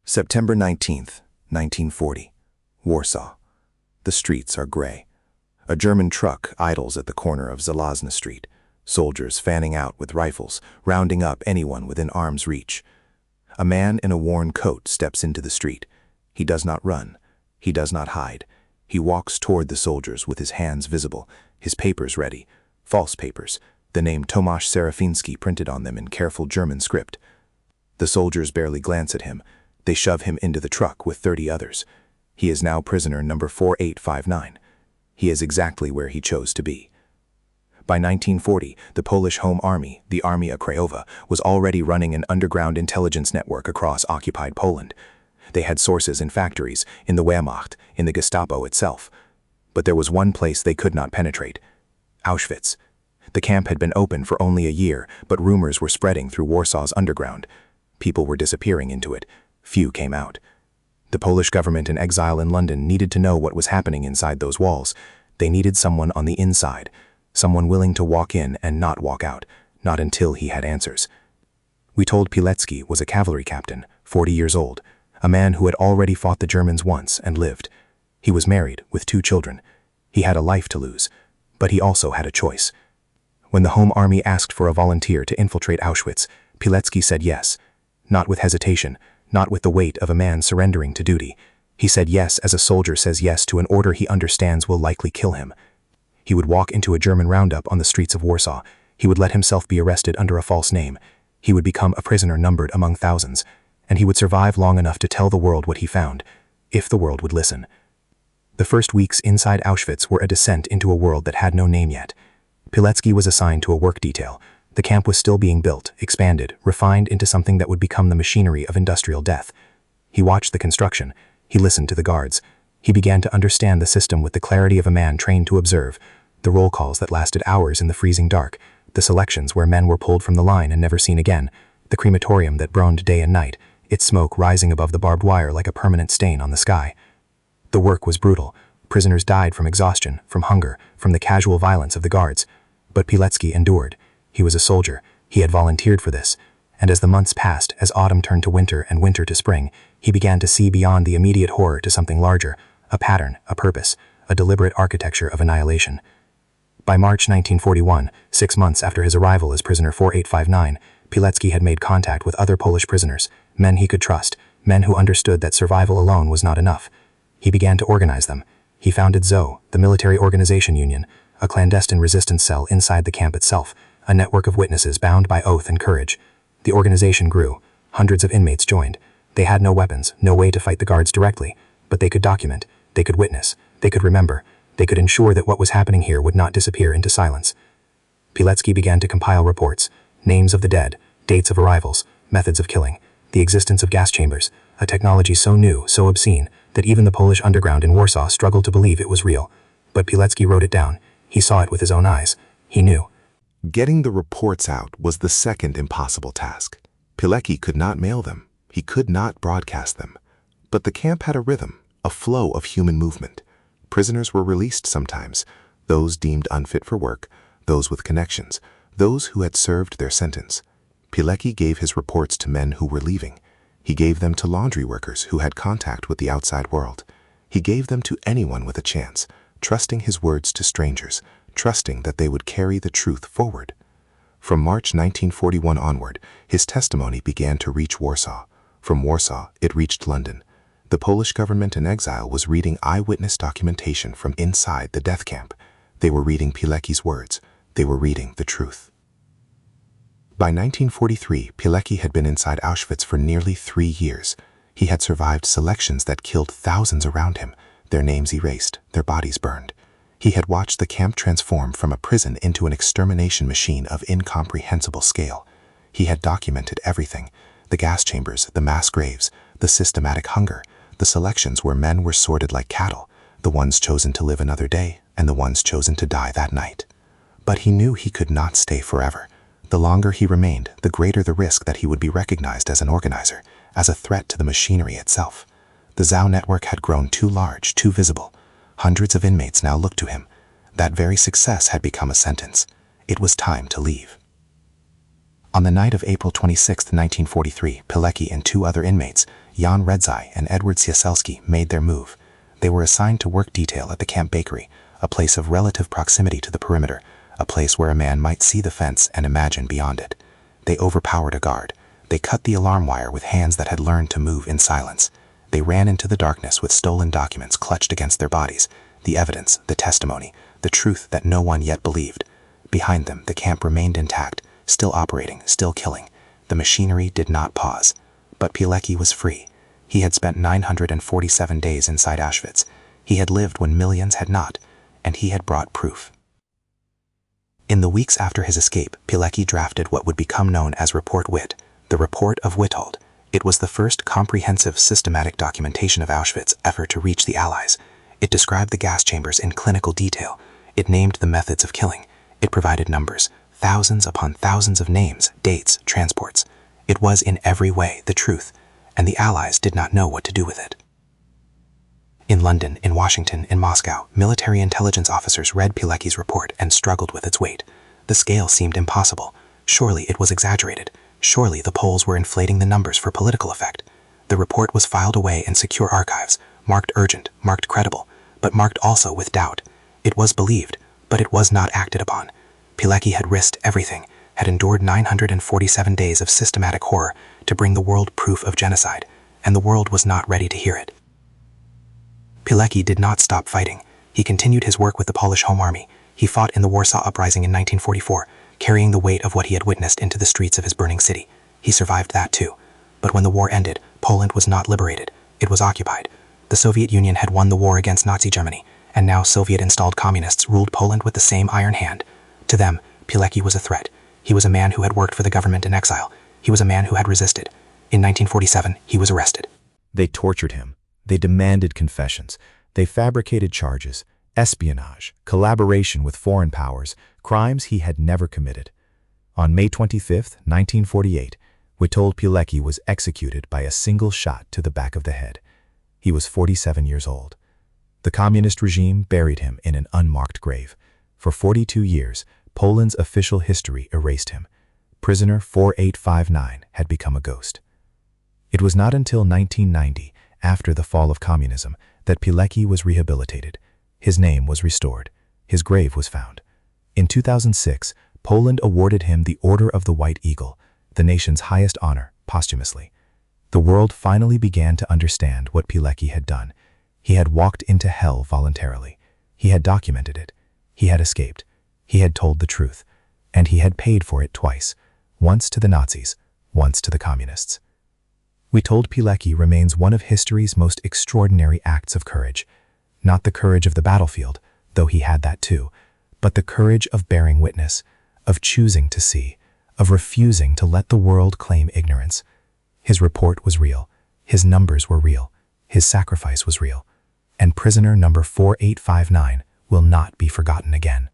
September 19th, 1940. Warsaw. The streets are gray. A German truck idles at the corner of Zalazna Street, soldiers fanning out with rifles, rounding up anyone within arm's reach. A man in a worn coat steps into the street. He does not run. He does not hide. He walks toward the soldiers with his hands visible, his papers ready. False papers, the name Tomasz Serafiński printed on them in careful German script. The soldiers barely glance at him. They shove him into the truck with 30 others. He is now prisoner number 4859. He is exactly where he chose to be. By 1940, the Polish Home Army, the Armia Krajowa, was already running an underground intelligence network across occupied Poland. They had sources in factories, in the Wehrmacht, in the Gestapo itself. But there was one place they could not penetrate: Auschwitz. The camp had been open for only a year, but rumors were spreading through Warsaw's underground. People were disappearing into it. Few came out. The Polish government in exile in London needed to know what was happening inside those walls. They needed someone on the inside, someone willing to walk in and not walk out, not until he had answers. We told Pilecki was a cavalry captain, 40 years old, a man who had already fought the Germans once and lived. He was married with 2 children. He had a life to lose, but he also had a choice. When the Home Army asked for a volunteer to infiltrate Auschwitz, Pilecki said yes, not with hesitation, not with the weight of a man surrendering to duty. He said yes as a soldier says yes to an order he understands will likely kill him. He would walk into a German roundup on the streets of Warsaw. He would let himself be arrested under a false name. He would become a prisoner numbered among thousands, and he would survive long enough to tell the world what he found, if the world would listen. The first weeks inside Auschwitz were a descent into a world that had no name yet. Pilecki was assigned to a work detail. The camp was still being built, expanded, refined into something that would become the machinery of industrial death. He watched the construction. He listened to the guards. He began to understand the system with the clarity of a man trained to observe. The roll calls that lasted hours in the freezing dark, the selections where men were pulled from the line and never seen again, the crematorium that burned day and night, its smoke rising above the barbed wire like a permanent stain on the sky. The work was brutal. Prisoners died from exhaustion, from hunger, from the casual violence of the guards. But Pilecki endured. He was a soldier. He had volunteered for this. And as the months passed, as autumn turned to winter and winter to spring, he began to see beyond the immediate horror to something larger, a pattern, a purpose, a deliberate architecture of annihilation. By March 1941, 6 months after his arrival as prisoner 4859, Pilecki had made contact with other Polish prisoners, men he could trust, men who understood that survival alone was not enough. He began to organize them. He founded ZO, the Military Organization Union, a clandestine resistance cell inside the camp itself, a network of witnesses bound by oath and courage. The organization grew. Hundreds of inmates joined. They had no weapons, no way to fight the guards directly, but they could document, they could witness, they could remember, they could ensure that what was happening here would not disappear into silence. Pilecki began to compile reports, names of the dead, dates of arrivals, methods of killing, the existence of gas chambers, a technology so new, so obscene, that even the Polish underground in Warsaw struggled to believe it was real. But Pilecki wrote it down. He saw it with his own eyes. He knew. Getting the reports out was the second impossible task. Pilecki could not mail them. He could not broadcast them. But the camp had a rhythm, a flow of human movement. Prisoners were released sometimes, those deemed unfit for work, those with connections, those who had served their sentence. Pilecki gave his reports to men who were leaving. He gave them to laundry workers who had contact with the outside world. He gave them to anyone with a chance, trusting his words to strangers, trusting that they would carry the truth forward. From March 1941 onward, his testimony began to reach Warsaw. From Warsaw, it reached London. The Polish government in exile was reading eyewitness documentation from inside the death camp. They were reading Pilecki's words. They were reading the truth. By 1943, Pilecki had been inside Auschwitz for nearly 3 years. He had survived selections that killed thousands around him, their names erased, their bodies burned. He had watched the camp transform from a prison into an extermination machine of incomprehensible scale. He had documented everything: the gas chambers, the mass graves, the systematic hunger, the selections where men were sorted like cattle, the ones chosen to live another day and the ones chosen to die that night. But he knew he could not stay forever. The longer he remained, the greater the risk that he would be recognized as an organizer, as a threat to the machinery itself. The ZOW network had grown too large, too visible. Hundreds of inmates now looked to him. That very success had become a sentence. It was time to leave. On the night of April 26, 1943, Pilecki and two other inmates, Jan Redzai and Edward Cieselski, made their move. They were assigned to work detail at the camp bakery, a place of relative proximity to the perimeter, a place where a man might see the fence and imagine beyond it. They overpowered a guard. They cut the alarm wire with hands that had learned to move in silence. They ran into the darkness with stolen documents clutched against their bodies, the evidence, the testimony, the truth that no one yet believed. Behind them, the camp remained intact, still operating, still killing. The machinery did not pause. But Pilecki was free. He had spent 947 days inside Auschwitz. He had lived when millions had not, and he had brought proof. In the weeks after his escape, Pilecki drafted what would become known as Report Witt, the Report of Witold. It was the first comprehensive, systematic documentation of Auschwitz's effort to reach the Allies. It described the gas chambers in clinical detail. It named the methods of killing. It provided numbers, thousands upon thousands of names, dates, transports. It was in every way the truth, and the Allies did not know what to do with it. In London, in Washington, in Moscow, military intelligence officers read Pilecki's report and struggled with its weight. The scale seemed impossible. Surely it was exaggerated. Surely the Poles were inflating the numbers for political effect. The report was filed away in secure archives, marked urgent, marked credible, but marked also with doubt. It was believed, but it was not acted upon. Pilecki had risked everything, had endured 947 days of systematic horror to bring the world proof of genocide, and the world was not ready to hear it. Pilecki did not stop fighting. He continued his work with the Polish Home Army. He fought in the Warsaw Uprising in 1944, carrying the weight of what he had witnessed into the streets of his burning city. He survived that too. But when the war ended, Poland was not liberated. It was occupied. The Soviet Union had won the war against Nazi Germany, and now Soviet-installed communists ruled Poland with the same iron hand. To them, Pilecki was a threat. He was a man who had worked for the government in exile. He was a man who had resisted. In 1947, he was arrested. They tortured him. They demanded confessions. They fabricated charges, espionage, collaboration with foreign powers, crimes he had never committed. On May 25, 1948, Witold Pilecki was executed by a single shot to the back of the head. He was 47 years old. The communist regime buried him in an unmarked grave. For 42 years, Poland's official history erased him. Prisoner 4859 had become a ghost. It was not until 1990, after the fall of communism, that Pilecki was rehabilitated. His name was restored. His grave was found. In 2006, Poland awarded him the Order of the White Eagle, the nation's highest honor, posthumously. The world finally began to understand what Pilecki had done. He had walked into hell voluntarily. He had documented it. He had escaped. He had told the truth. And he had paid for it twice, once to the Nazis, once to the communists. Witold Pilecki remains one of history's most extraordinary acts of courage. Not the courage of the battlefield, though he had that too, but the courage of bearing witness, of choosing to see, of refusing to let the world claim ignorance. His report was real. His numbers were real. His sacrifice was real. And prisoner number 4859 will not be forgotten again.